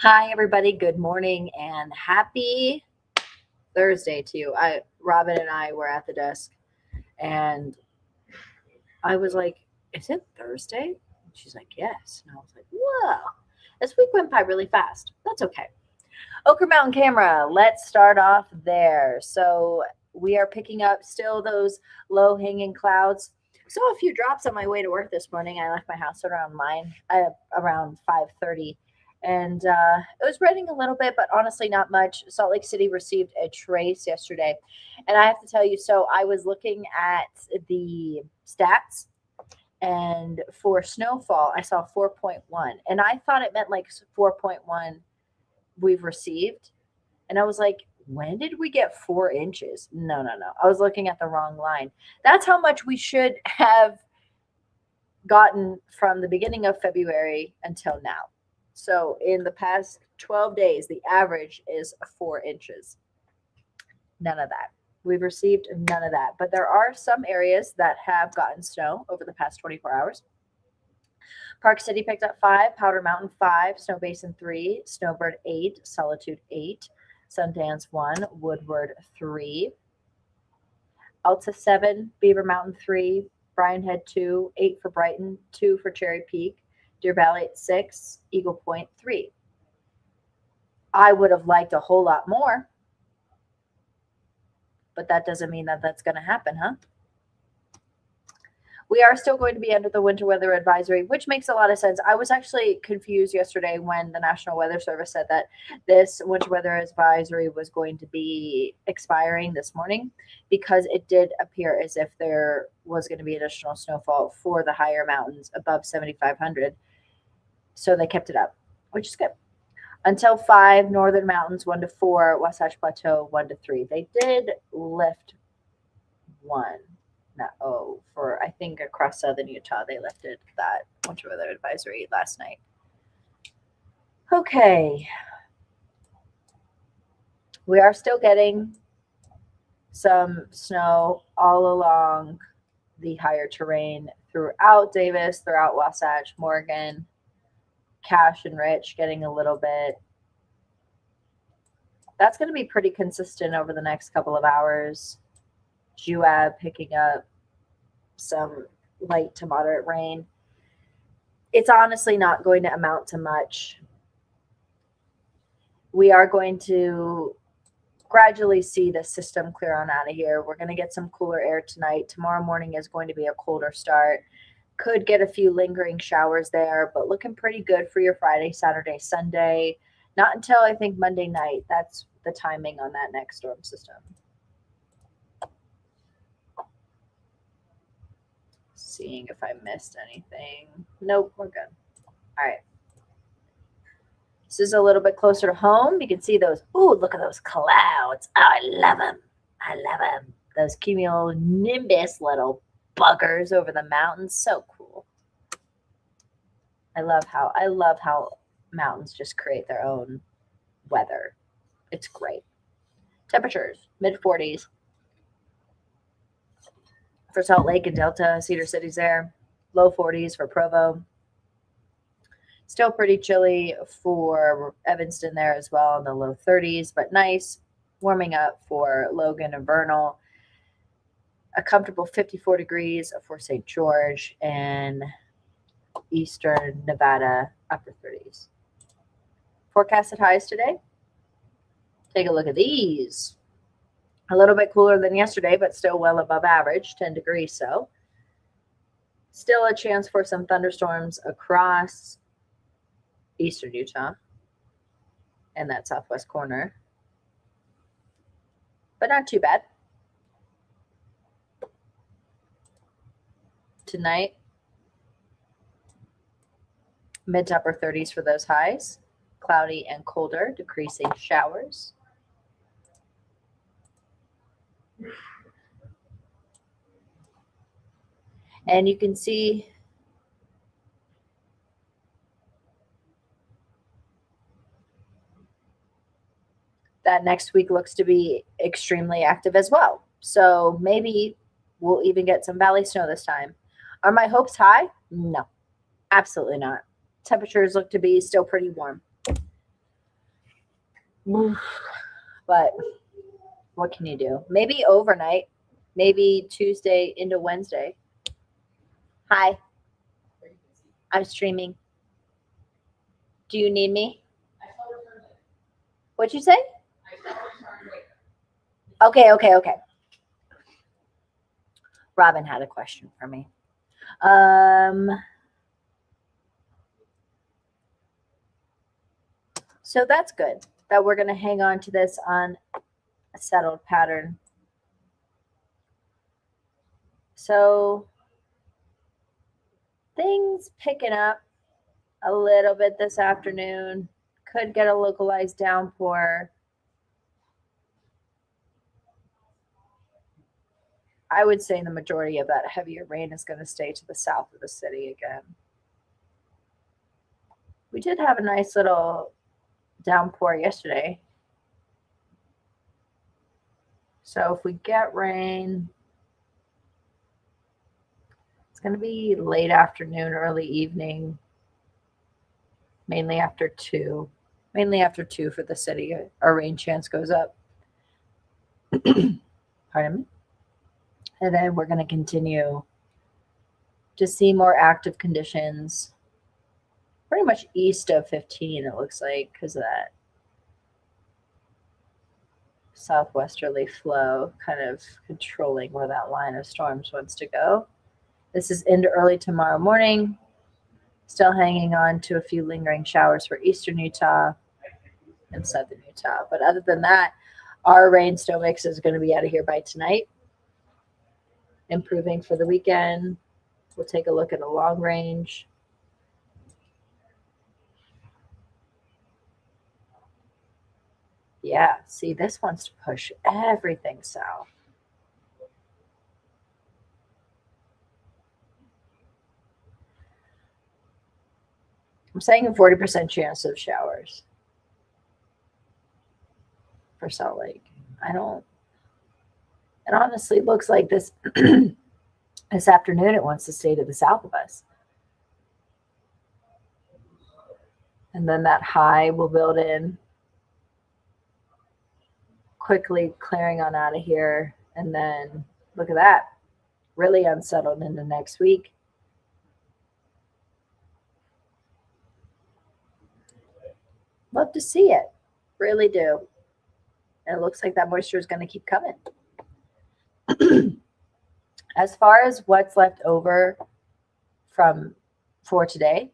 Hi, everybody. Good morning and happy Thursday to you. Robin and I were at the desk, and I was like, "Is it Thursday?" She's like, "Yes." And I was like, "Whoa, this week went by really fast. That's okay." Ochre Mountain Camera. Let's start off there. So we are picking up still those low hanging clouds. Saw a few drops on my way to work this morning. I left my house around 5:30, and it was raining a little bit, but honestly not much. Salt Lake City received a trace yesterday, and I have to tell you. So I was looking at the stats, and for snowfall, I saw 4.1, and I thought it meant like 4.1 we've received. And I was like, when did we get 4 inches? No, no, no. I was looking at the wrong line. That's how much we should have gotten from the beginning of February until now. So in the past 12 days, the average is 4 inches. None of that. We've received none of that. But there are some areas that have gotten snow over the past 24 hours. Park City picked up 5, Powder Mountain 5, Snow Basin 3, Snowbird 8, Solitude 8, Sundance 1, Woodward 3, Alta 7, Beaver Mountain 3, Bryan Head 2, 8 for Brighton, 2 for Cherry Peak, Deer Valley 6, Eagle Point 3. I would have liked a whole lot more, but that doesn't mean that that's going to happen, huh? We are still going to be under the winter weather advisory, which makes a lot of sense. I was actually confused yesterday when the National Weather Service said that this winter weather advisory was going to be expiring this morning, because it did appear as if there was going to be additional snowfall for the higher mountains above 7,500. So they kept it up, which is good. Until 5, Northern Mountains 1 to 4, Wasatch Plateau 1 to 3. They did lift 1. For I think across southern Utah, they lifted that winter weather advisory last night. Okay. We are still getting some snow all along the higher terrain throughout Davis, throughout Wasatch, Morgan, Cache and Rich getting a little bit. That's going to be pretty consistent over the next couple of hours. Juab picking up some light to moderate rain. It's honestly not going to amount to much. We are going to gradually see the system clear on out of here. We're going to get some cooler air tonight. Tomorrow morning is going to be a colder start. Could get a few lingering showers there, but looking pretty good for your Friday, Saturday, Sunday. Not until I think Monday night. That's the timing on that next storm system. Seeing if I missed anything. Nope, we're good. All right. This is a little bit closer to home. You can see those. Ooh, look at those clouds. Oh, I love them. I love them. Those cumulonimbus little buggers over the mountains. So cool. I love how mountains just create their own weather. It's great. Temperatures, mid-40s. For Salt Lake and Delta, Cedar City's there. Low 40s for Provo. Still pretty chilly for Evanston there as well, in the low 30s, but nice. Warming up for Logan and Vernal. A comfortable 54 degrees for St. George, and eastern Nevada, upper 30s. Forecasted highs today. Take a look at these. A little bit cooler than yesterday, but still well above average, 10 degrees so. Still a chance for some thunderstorms across eastern Utah and that southwest corner, but not too bad. Tonight, mid to upper 30s for those highs. Cloudy and colder, decreasing showers. And you can see that next week looks to be extremely active as well. So maybe we'll even get some valley snow this time. Are my hopes high? No, absolutely not. Temperatures look to be still pretty warm. But what can you do? Maybe overnight, maybe Tuesday into Wednesday. Hi, I'm streaming. Do you need me? What'd you say? Okay. Robin had a question for me. So that's good that we're going to hang on to this on a settled pattern. So things picking up a little bit this afternoon. Could get a localized downpour. I would say the majority of that heavier rain is going to stay to the south of the city again. We did have a nice little downpour yesterday. So if we get rain, it's going to be late afternoon, early evening, mainly after 2. Mainly after 2 for the city. Our rain chance goes up. Pardon me. And then we're going to continue to see more active conditions pretty much east of 15, it looks like, because of that southwesterly flow kind of controlling where that line of storms wants to go. This is into early tomorrow morning. Still hanging on to a few lingering showers for eastern Utah and southern Utah. But other than that, our rain snow mix is going to be out of here by tonight. Improving for the weekend. We'll take a look at a long range. Yeah, see, this wants to push everything south. I'm saying a 40% chance of showers for Salt Lake. It honestly looks like this this afternoon it wants to stay to the south of us. And then that high will build in, quickly clearing on out of here. And then look at that, really unsettled into next week. Love to see it, really do. And it looks like that moisture is going to keep coming. As far as what's left over for today,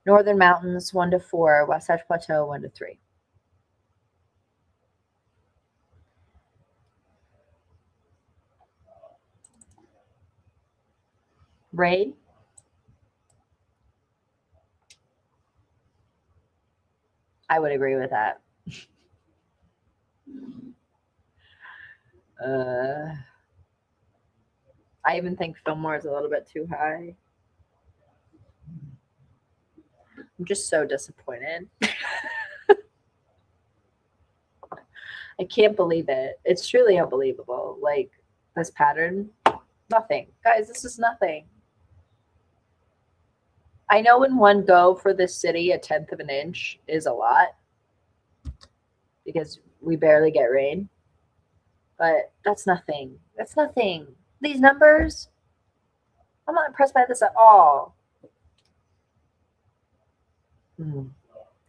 Northern Mountains 1 to 4, Wasatch Plateau 1 to 3. Rain. I would agree with that. I even think Fillmore is a little bit too high. I'm just so disappointed. I can't believe it. It's truly unbelievable. Like this pattern, nothing. Guys, this is nothing. I know in one go for this city, 1/10 of an inch is a lot because we barely get rain. But that's nothing. That's nothing. These numbers, I'm not impressed by this at all.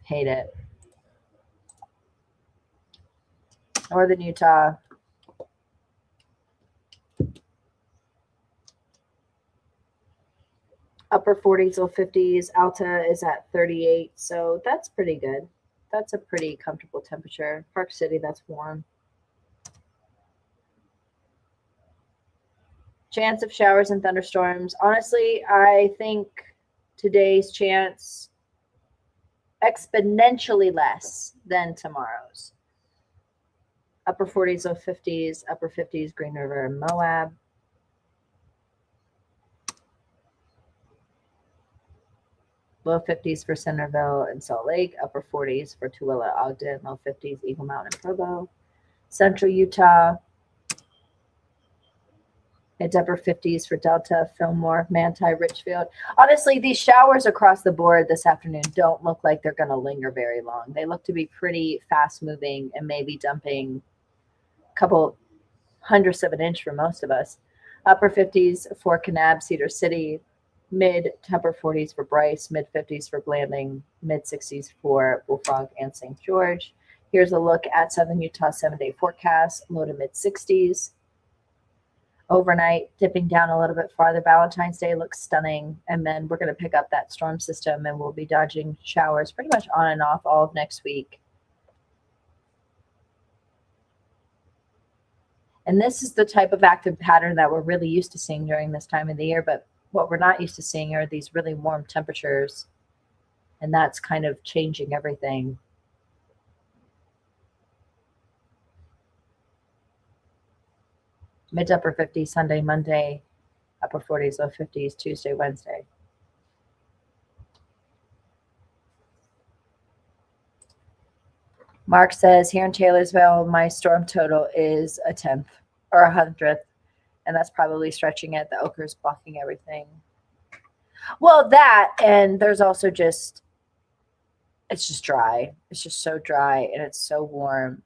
Hate it. Northern Utah. Upper 40s, low 50s. Alta is at 38, so that's pretty good. That's a pretty comfortable temperature. Park City, that's warm. Chance of showers and thunderstorms. Honestly, I think today's chance exponentially less than tomorrow's. Upper 40s, low 50s, upper 50s, Green River and Moab. Low 50s for Centerville and Salt Lake, upper 40s for Tooele, Ogden, low 50s, Eagle Mountain and Provo. Central Utah, Mid to upper 50s for Delta, Fillmore, Manti, Richfield. Honestly, these showers across the board this afternoon don't look like they're going to linger very long. They look to be pretty fast moving and maybe dumping a couple hundredths of an inch for most of us. Upper 50s for Kanab, Cedar City, mid to upper 40s for Bryce, mid 50s for Blanding, mid 60s for Bullfrog and St. George. Here's a look at Southern Utah 7-day forecast, low to mid 60s. Overnight, dipping down a little bit farther. Valentine's Day looks stunning. And then we're going to pick up that storm system and we'll be dodging showers pretty much on and off all of next week. And this is the type of active pattern that we're really used to seeing during this time of the year. But what we're not used to seeing are these really warm temperatures. And that's kind of changing everything. Mid to upper 50s Sunday, Monday, upper 40s, low 50s, Tuesday, Wednesday. Mark says, here in Taylorsville, my storm total is a 10th or 100th. And that's probably stretching it. The ochre's blocking everything. Well, that, and there's also just, it's just dry. It's just so dry and it's so warm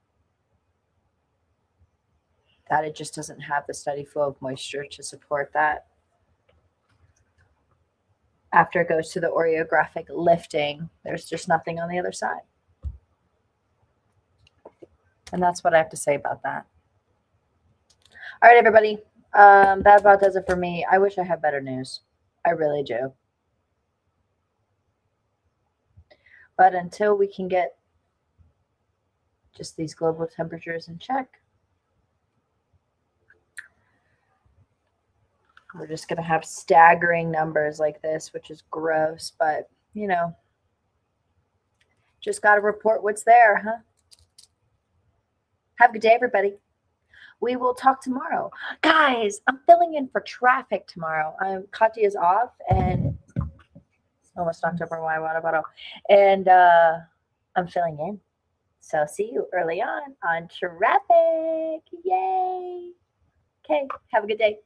that it just doesn't have the steady flow of moisture to support that. After it goes to the oreographic lifting, there's just nothing on the other side. And that's what I have to say about that. All right, everybody. That about does it for me. I wish I had better news. I really do. But until we can get just these global temperatures in check, we're just going to have staggering numbers like this, which is gross. But, you know, just got to report what's there, huh? Have a good day, everybody. We will talk tomorrow. Guys, I'm filling in for traffic tomorrow. Katya's off, and almost knocked over my water bottle. And I'm filling in. So see you early on traffic. Yay. Okay, have a good day.